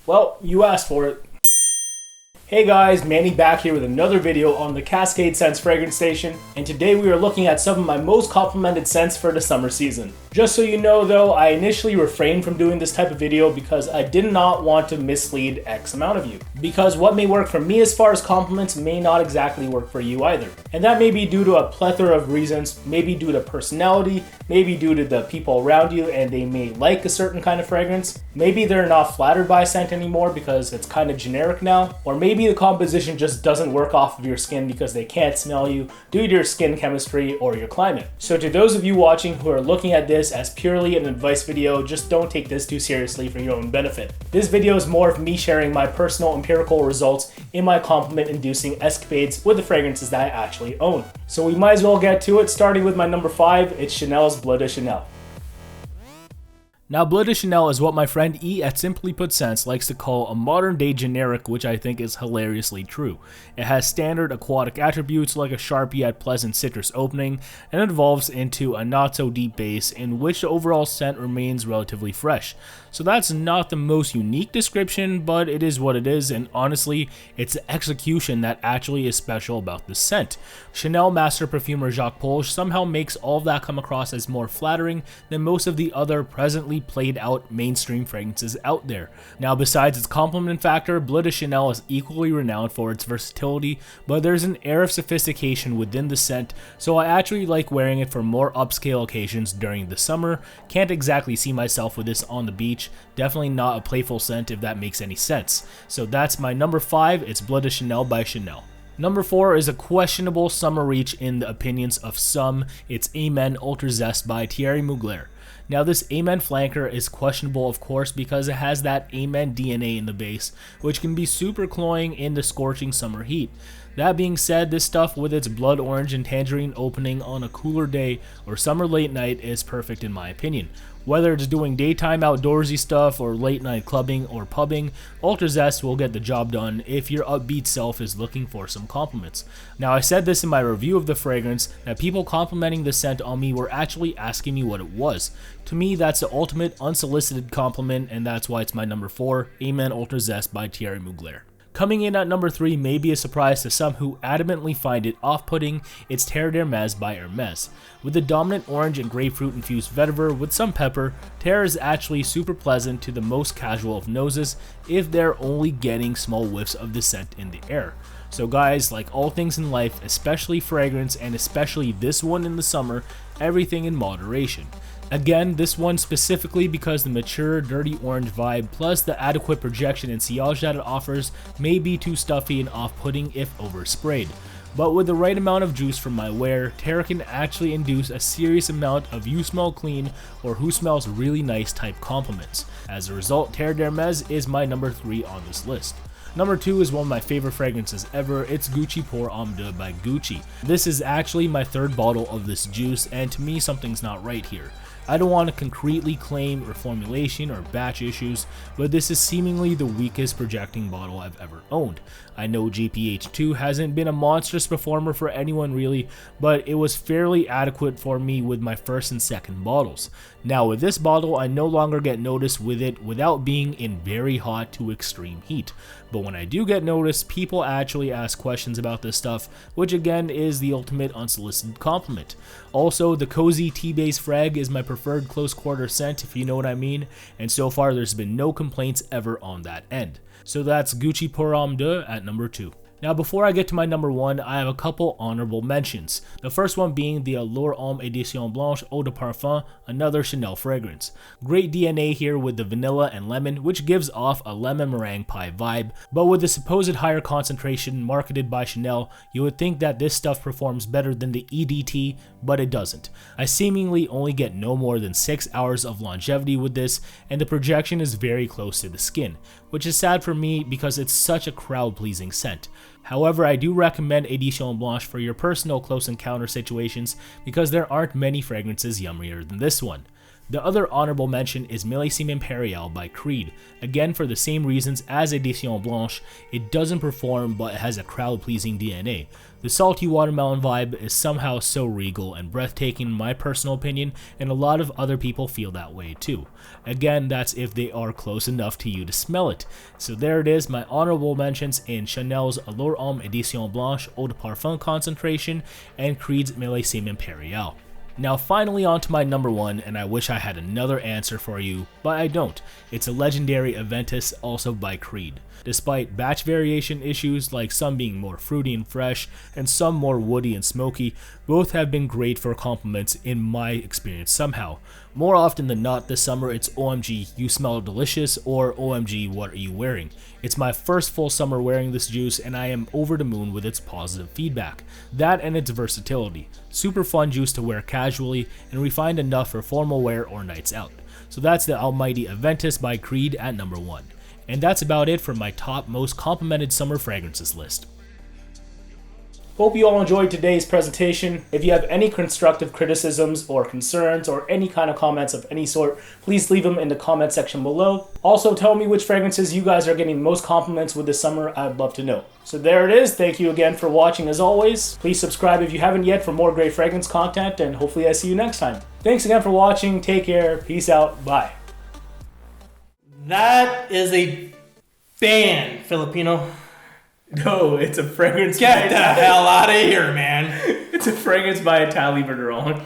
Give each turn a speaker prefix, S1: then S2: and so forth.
S1: Well, you asked for it. Hey guys, Manny back here with another video on the CascadeScents fragrance station, and today we are looking at some of my most complimented scents for the summer season. Just so you know though, I initially refrained from doing this type of video because I did not want to mislead X amount of you. Because what may work for me as far as compliments may not exactly work for you either. And that may be due to a plethora of reasons, maybe due to personality, maybe due to the people around you and they may like a certain kind of fragrance, maybe they're not flattered by a scent anymore because it's kind of generic now, or maybe the composition just doesn't work off of your skin because they can't smell you due to your skin chemistry or your climate. So to those of you watching who are looking at this as purely an advice video, just don't take this too seriously for your own benefit. This video is more of me sharing my personal empirical results in my compliment inducing escapades with the fragrances that I actually own. So we might as well get to it, starting with my number 5, it's Chanel's Bleu de Chanel. Now, Bleu de Chanel is what my friend E at Simply Put Scents likes to call a modern day generic, which I think is hilariously true. It has standard aquatic attributes like a sharp yet pleasant citrus opening, and it evolves into a not so deep base in which the overall scent remains relatively fresh. So that's not the most unique description, but it is what it is, and honestly, it's the execution that actually is special about this scent. Chanel master perfumer Jacques Polge somehow makes all of that come across as more flattering than most of the other presently played out mainstream fragrances out there. Now, besides its compliment factor, Bleu de Chanel is equally renowned for its versatility, but there's an air of sophistication within the scent, so I actually like wearing it for more upscale occasions during the summer. Can't exactly see myself with this on the beach. Definitely not a playful scent if that makes any sense. So that's my number 5, it's Bleu de Chanel by Chanel. Number 4 is a questionable summer reach in the opinions of some, it's Amen Ultra Zest by Thierry Mugler. Now this Amen flanker is questionable of course because it has that Amen DNA in the base, which can be super cloying in the scorching summer heat. That being said, this stuff with its blood orange and tangerine opening on a cooler day or summer late night is perfect in my opinion. Whether it's doing daytime outdoorsy stuff or late night clubbing or pubbing, Ultra Zest will get the job done if your upbeat self is looking for some compliments. Now I said this in my review of the fragrance, that people complimenting the scent on me were actually asking me what it was. To me, that's the ultimate unsolicited compliment, and that's why it's my number 4, Amen Ultra Zest by Thierry Mugler. Coming in at number 3 may be a surprise to some who adamantly find it off-putting, it's Terre d'Hermès by Hermès. With the dominant orange and grapefruit infused vetiver with some pepper, Terre is actually super pleasant to the most casual of noses if they're only getting small whiffs of the scent in the air. So guys, like all things in life, especially fragrance and especially this one in the summer, everything in moderation. Again, this one specifically because the mature, dirty orange vibe plus the adequate projection and sillage that it offers may be too stuffy and off-putting if oversprayed. But with the right amount of juice from my wear, Terre can actually induce a serious amount of you smell clean or who smells really nice type compliments. As a result, Terre d'Hermès is my number 3 on this list. Number 2 is one of my favorite fragrances ever, it's Gucci Pour Homme by Gucci. This is actually my 3rd bottle of this juice, and to me something's not right here. I don't want to concretely claim reformulation or batch issues, but this is seemingly the weakest projecting bottle I've ever owned. I know GPH2 hasn't been a monstrous performer for anyone really, but it was fairly adequate for me with my 1st and 2nd bottles. Now with this bottle, I no longer get noticed with it without being in very hot to extreme heat. But when I do get noticed, people actually ask questions about this stuff, which again is the ultimate unsolicited compliment. Also, the cozy tea-based frag is my preferred close quarter scent if you know what I mean, and so far there's been no complaints ever on that end. So that's Gucci Pour Homme at number 2. Now before I get to my number 1, I have a couple honorable mentions. The first one being the Allure Homme Édition Blanche Eau de Parfum, another Chanel fragrance. Great DNA here with the vanilla and lemon, which gives off a lemon meringue pie vibe, but with the supposed higher concentration marketed by Chanel, you would think that this stuff performs better than the EDT, but it doesn't. I seemingly only get no more than 6 hours of longevity with this, and the projection is very close to the skin, which is sad for me because it's such a crowd-pleasing scent. However, I do recommend Édition Blanche for your personal close encounter situations because there aren't many fragrances yummier than this one. The other honorable mention is Millésime Imperial by Creed. Again, for the same reasons as Édition Blanche, it doesn't perform but it has a crowd-pleasing DNA. The salty watermelon vibe is somehow so regal and breathtaking in my personal opinion, and a lot of other people feel that way too. Again, that's if they are close enough to you to smell it. So there it is, my honorable mentions in Chanel's Allure Homme Édition Blanche Eau de Parfum Concentration and Creed's Millésime Imperial. Now finally on to my number one, and I wish I had another answer for you, but I don't. It's a legendary Aventus, also by Creed. Despite batch variation issues, like some being more fruity and fresh, and some more woody and smoky, both have been great for compliments in my experience somehow. More often than not this summer it's OMG you smell delicious or OMG what are you wearing. It's my first full summer wearing this juice and I am over the moon with its positive feedback. That and its versatility. Super fun juice to wear casually and refined enough for formal wear or nights out. So that's the almighty Aventus by Creed at number 1. And that's about it for my top most complimented summer fragrances list. Hope you all enjoyed today's presentation. If you have any constructive criticisms or concerns or any kind of comments of any sort, please leave them in the comment section below. Also tell me which fragrances you guys are getting most compliments with this summer. I'd love to know. So there it is. Thank you again for watching as always. Please subscribe if you haven't yet for more great fragrance content, and hopefully I see you next time. Thanks again for watching. Take care. Peace out. Bye.
S2: That is a band, Filipino.
S1: No, it's a fragrance.
S2: Get the hell out of here, man.
S1: It's a fragrance by Italy Verderon.